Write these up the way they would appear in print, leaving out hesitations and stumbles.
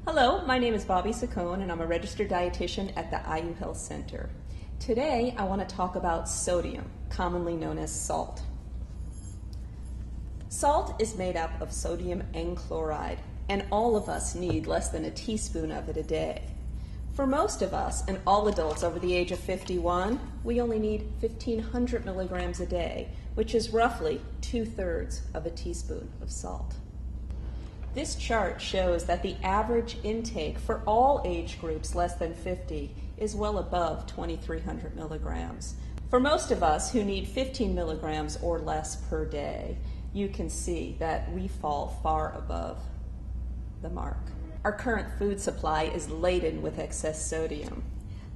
Hello, my name is Bobbie Saccone and I'm a registered dietitian at the IU Health Center. Today I want to talk about sodium, commonly known as salt. Salt is made up of sodium and chloride, and all of us need less than a teaspoon of it a day. For most of us, and all adults over the age of 51, we only need 1,500 milligrams a day, which is roughly 2/3 of a teaspoon of salt. This chart shows that the average intake for all age groups less than 50 is well above 2,300 milligrams. For most of us who need 15 milligrams or less per day, you can see that we fall far above the mark. Our current food supply is laden with excess sodium.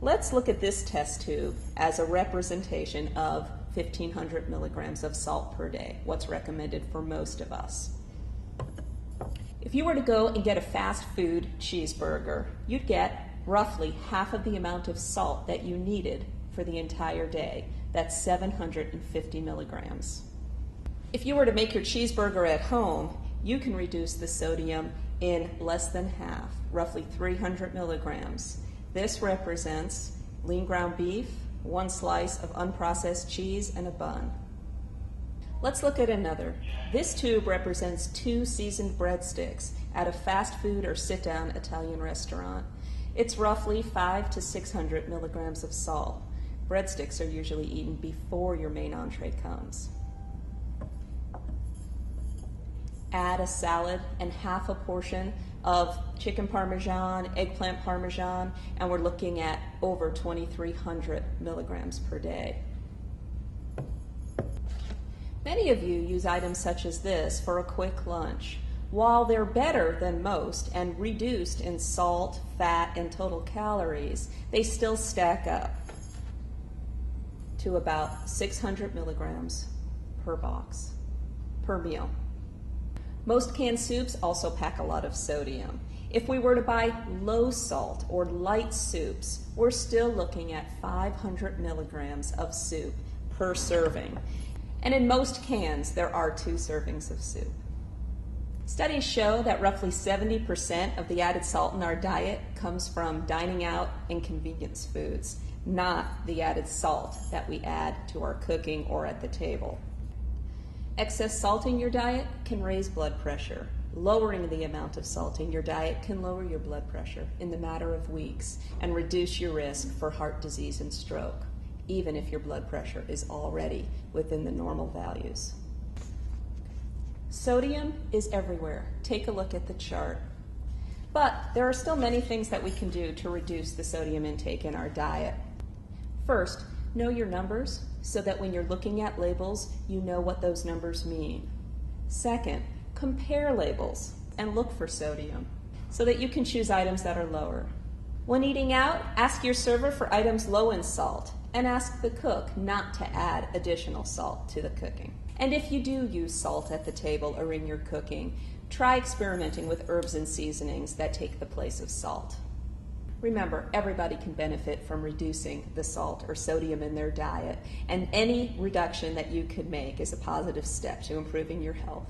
Let's look at this test tube as a representation of 1,500 milligrams of salt per day, what's recommended for most of us. If you were to go and get a fast food cheeseburger, you'd get roughly half of the amount of salt that you needed for the entire day. That's 750 milligrams. If you were to make your cheeseburger at home, you can reduce the sodium in less than half, roughly 300 milligrams. This represents lean ground beef, 1 slice of unprocessed cheese, and a bun. Let's look at another. This tube represents 2 seasoned breadsticks at a fast food or sit-down Italian restaurant. It's roughly 500 to 600 milligrams of salt. Breadsticks are usually eaten before your main entree comes. Add a salad and half a portion of chicken parmesan, eggplant parmesan, and we're looking at over 2,300 milligrams per day. Many of you use items such as this for a quick lunch. While they're better than most and reduced in salt, fat, and total calories, they still stack up to about 600 milligrams per box, per meal. Most canned soups also pack a lot of sodium. If we were to buy low salt or light soups, we're still looking at 500 milligrams of soup per serving. And in most cans, there are 2 servings of soup. Studies show that roughly 70% of the added salt in our diet comes from dining out and convenience foods, not the added salt that we add to our cooking or at the table. Excess salt in your diet can raise blood pressure. Lowering the amount of salt in your diet can lower your blood pressure in the matter of weeks and reduce your risk for heart disease and stroke, even if your blood pressure is already within the normal values. Sodium is everywhere. Take a look at the chart. But there are still many things that we can do to reduce the sodium intake in our diet. First, know your numbers so that when you're looking at labels, you know what those numbers mean. Second, compare labels and look for sodium so that you can choose items that are lower. When eating out, ask your server for items low in salt and ask the cook not to add additional salt to the cooking. And if you do use salt at the table or in your cooking, try experimenting with herbs and seasonings that take the place of salt. Remember, everybody can benefit from reducing the salt or sodium in their diet, and any reduction that you could make is a positive step to improving your health.